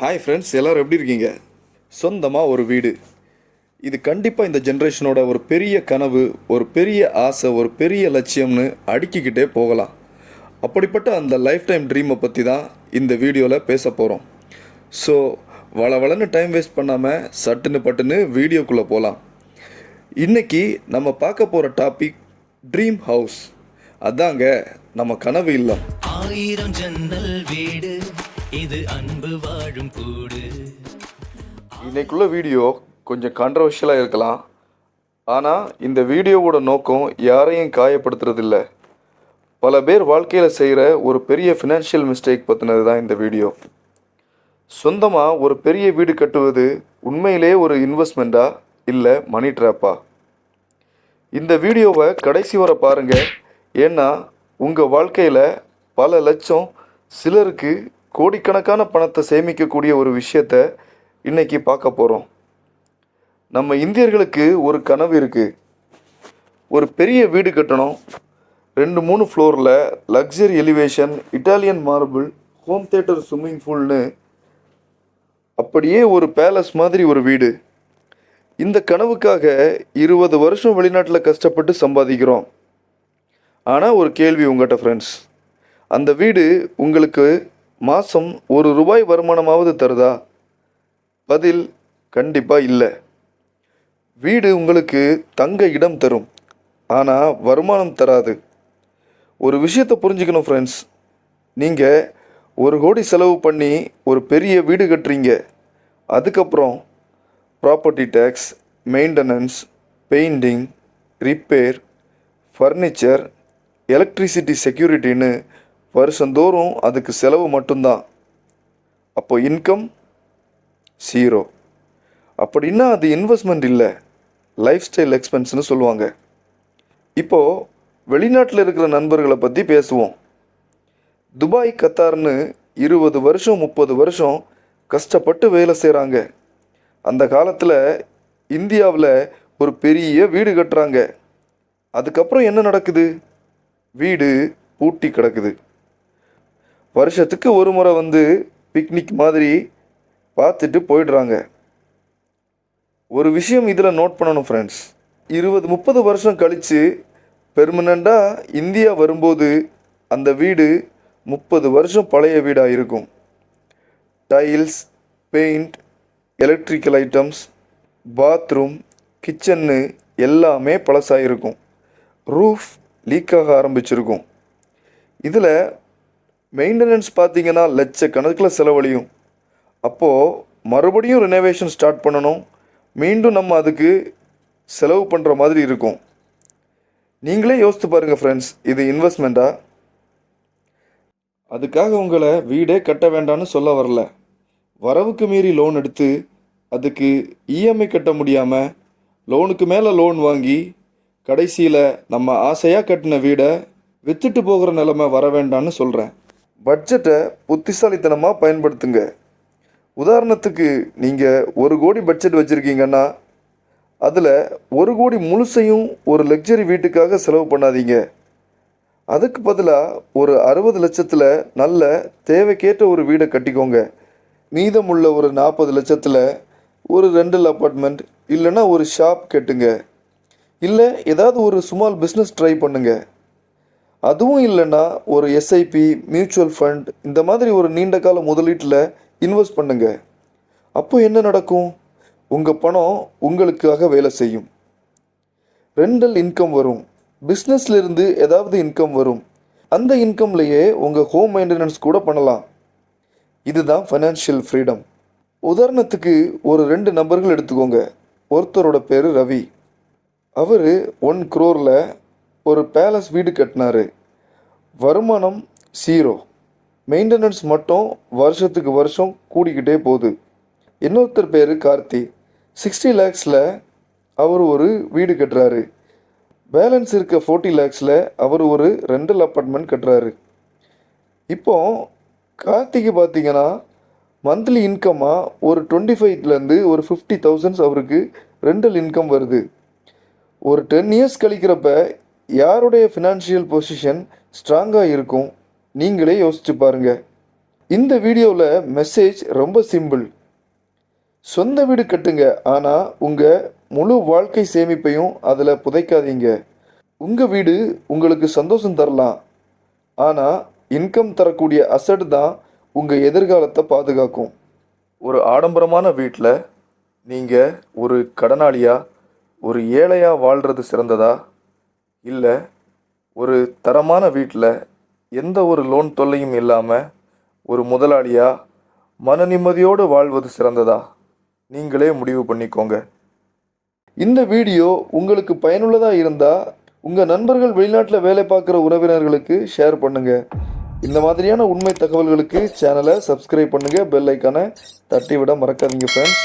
Hi friends, எல்லோரும் எப்படி இருக்கீங்க? சொந்தமாக ஒரு வீடு, இது கண்டிப்பாக இந்த ஜென்ரேஷனோட ஒரு பெரிய கனவு, ஒரு பெரிய ஆசை, ஒரு பெரிய லட்சியம்னு அடுக்கிக்கிட்டே போகலாம். அப்படிப்பட்ட அந்த லைஃப் டைம் ட்ரீமை பற்றி தான் இந்த வீடியோவில் பேச போகிறோம். ஸோ வளவளன்னு டைம் வேஸ்ட் பண்ணாமல் சட்டுன்னு பட்டுன்னு வீடியோக்குள்ளே போகலாம். இன்றைக்கி நம்ம பார்க்க போகிற டாபிக் ட்ரீம் ஹவுஸ். அதாங்க நம்ம கனவு இல்லம். 1000 ஜன்னல் வீடு, இது அன்பு வாழும் கூடு. இன்னைக்குள்ள வீடியோ கொஞ்சம் கான்ட்ரவர்ஷியலாக இருக்கலாம். ஆனால் இந்த வீடியோவோட நோக்கம் யாரையும் காயப்படுத்துறதில்ல. பல பேர் வாழ்க்கையில் செய்கிற ஒரு பெரிய ஃபினான்ஷியல் மிஸ்டேக் பற்றினது தான் இந்த வீடியோ. சொந்தமாக ஒரு பெரிய வீடு கட்டுவது உண்மையிலே ஒரு இன்வெஸ்ட்மெண்ட்டா இல்லை மணி ட்ராப்பா? இந்த வீடியோவை கடைசி வரை பாருங்கள். ஏன்னா உங்கள் வாழ்க்கையில் பல லட்சம், சிலருக்கு கோடிக்கணக்கான பணத்தை சேமிக்கக்கூடிய ஒரு விஷயத்தை இன்றைக்கி பார்க்க போகிறோம். நம்ம இந்தியர்களுக்கு ஒரு கனவு இருக்குது. ஒரு பெரிய வீடு கட்டணும், 2-3 ஃப்ளோரில் luxury elevation, Italian marble, home theatre, swimming பூல்னு அப்படியே ஒரு பேலஸ் மாதிரி ஒரு வீடு. இந்த கனவுக்காக 20 வருஷம் வெளிநாட்டில் கஷ்டப்பட்டு சம்பாதிக்கிறோம். ஆனால் ஒரு கேள்வி உங்கள்கிட்ட ஃப்ரெண்ட்ஸ், அந்த வீடு உங்களுக்கு மாதம் ₹1 வருமானமாவது தருதா? பதில் கண்டிப்பாக இல்லை. வீடு உங்களுக்கு தங்க இடம் தரும், ஆனால் வருமானம் தராது. ஒரு விஷயத்தை புரிஞ்சுக்கணும் ஃப்ரெண்ட்ஸ், நீங்கள் 1 கோடி செலவு பண்ணி ஒரு பெரிய வீடு கட்டுறீங்க. அதுக்கப்புறம் property tax, maintenance, painting, repair, furniture, electricity, செக்யூரிட்டின்னு வருஷந்தோறும் அதுக்கு செலவு மட்டும்தான். அப்போ இன்கம் 0. அப்படின்னா அது இன்வெஸ்ட்மெண்ட் இல்லை, லைஃப் ஸ்டைல் எக்ஸ்பென்ஸ்னு சொல்லுவாங்க. இப்போது வெளிநாட்டில் இருக்கிற நண்பர்களை பற்றி பேசுவோம். துபாய், கத்தார்னு 20 வருஷம் 30 வருஷம் கஷ்டப்பட்டு வேலை செய்கிறாங்க. அந்த காலத்தில் இந்தியாவில் ஒரு பெரிய வீடு கட்டுறாங்க. அதுக்கப்புறம் என்ன நடக்குது? வீடு பூட்டி கிடக்குது. வருஷத்துக்கு ஒரு முறை வந்து பிக்னிக் மாதிரி பார்த்துட்டு போயிடுறாங்க. ஒரு விஷயம் இதில் நோட் பண்ணணும் ஃப்ரெண்ட்ஸ், 20-30 வருஷம் கழித்து பெர்மனண்ட்டாக இந்தியா வரும்போது அந்த வீடு 30 வருஷம் பழைய வீடாக இருக்கும். Tiles, paint, electrical items, bathroom, கிச்சன்னு எல்லாமே பழசாக இருக்கும். ரூஃப் லீக்காக ஆரம்பிச்சிருக்கும். இதில் மெயின்டெனன்ஸ் பார்த்திங்கன்னா லட்சக்கணக்கில் செலவழியும். அப்போது மறுபடியும் ரினோவேஷன் ஸ்டார்ட் பண்ணணும், மீண்டும் நம்ம அதுக்கு செலவு பண்ணுற மாதிரி இருக்கும். நீங்களே யோசித்து பாருங்கள் ஃப்ரெண்ட்ஸ், இது இன்வெஸ்ட்மெண்ட்டா? அதுக்காக உங்களை வீடே கட்ட வேண்டாம்னு சொல்ல வரல. வரவுக்கு மீறி லோன் எடுத்து அதுக்கு இஎம்ஐ கட்ட முடியாமல் லோனுக்கு மேலே லோன் வாங்கி கடைசியில் நம்ம ஆசையாக கட்டின வீடை விற்றுட்டு போகிற நிலைமை வர வேண்டான்னு சொல்கிறேன். பட்ஜெட்டை புத்திசாலித்தனமாக பயன்படுத்துங்க. உதாரணத்துக்கு நீங்கள் 1 கோடி பட்ஜெட் வச்சுருக்கீங்கன்னா அதில் 1 கோடி முழுசையும் ஒரு லக்ஸரி வீட்டுக்காக செலவு பண்ணாதீங்க. அதுக்கு பதிலாக ஒரு 60 லட்சத்தில் நல்ல தேவைக்கேற்ற ஒரு வீடை கட்டிக்கோங்க. மீதமுள்ள ஒரு 40 லட்சத்தில் ஒரு ரெண்டல் அப்பார்ட்மெண்ட் இல்லைன்னா ஒரு ஷாப் கட்டுங்க. இல்லை ஏதாவது ஒரு ஸ்மால் பிஸ்னஸ் ட்ரை பண்ணுங்கள். அதுவும் இல்லைன்னா ஒரு எஸ்ஐபி, மியூச்சுவல் ஃபண்ட், இந்த மாதிரி ஒரு நீண்ட கால முதலீட்டில் இன்வெஸ்ட் பண்ணுங்க. அப்போ என்ன நடக்கும்? உங்கள் பணம் உங்களுக்காக வேலை செய்யும். ரெண்டல் இன்கம் வரும், பிஸ்னஸ்லேருந்து ஏதாவது இன்கம் வரும். அந்த இன்கம்லேயே உங்கள் ஹோம் மெயின்டெனன்ஸ் கூட பண்ணலாம். இதுதான் ஃபைனான்ஷியல் ஃப்ரீடம். உதாரணத்துக்கு ஒரு 2 நபர்கள் எடுத்துக்கோங்க. ஒருத்தரோட பேர் ரவி. அவர் 1 crore ஒரு பேலஸ் வீடு கட்டினார். வருமானம் 0, மெயின்டெனன்ஸ் மட்டும் வருஷத்துக்கு வருஷம் கூடிக்கிட்டே போகுது. இன்னொருத்தர் பேர் கார்த்தி. 60 lakhsல அவர் ஒரு வீடு கட்டுறாரு. பேலன்ஸ் இருக்க 40 lakhsல அவர் ஒரு ரெண்டல் அப்பார்ட்மெண்ட் கட்டுறாரு. இப்போ கார்த்திக்கு பார்த்தீங்கன்னா மந்த்லி இன்கம்மாக ஒரு 25லேருந்து ஒரு 50,000 அவருக்கு ரெண்டல் இன்கம் வருது. ஒரு 10 years கழிக்கிறப்ப யாருடைய ஃபினான்ஷியல் பொசிஷன் ஸ்ட்ராங்காக இருக்கும்? நீங்களே யோசிச்சு பாருங்கள். இந்த வீடியோவில் மெசேஜ் ரொம்ப சிம்பிள். சொந்த வீடு கட்டுங்க, ஆனால் உங்கள் முழு வாழ்க்கை சேமிப்பையும் அதில் புதைக்காதீங்க. உங்கள் வீடு உங்களுக்கு சந்தோஷம் தரலாம், ஆனால் இன்கம் தரக்கூடிய அசட் தான் உங்கள் எதிர்காலத்தை பாதுகாக்கும். ஒரு ஆடம்பரமான வீட்டில் நீங்கள் ஒரு கடனாளியாக ஒரு ஏழையாக வாழ்கிறது சிறந்ததா, இல்லை ஒரு தரமான வீட்டில் எந்த ஒரு லோன் தொல்லையும் இல்லாமல் ஒரு முதலாளியாக மன நிம்மதியோடு வாழ்வது சிறந்ததா? நீங்களே முடிவு பண்ணிக்கோங்க. இந்த வீடியோ உங்களுக்கு பயனுள்ளதாக இருந்தால் உங்கள் நண்பர்கள் வெளிநாட்டில் வேலை பார்க்குற உறவினர்களுக்கு ஷேர் பண்ணுங்கள். இந்த மாதிரியான உண்மை தகவல்களுக்கு சேனலை சப்ஸ்கிரைப் பண்ணுங்கள், பெல் ஐக்கானை தட்டி விட மறக்காதீங்க ஃப்ரெண்ட்ஸ்.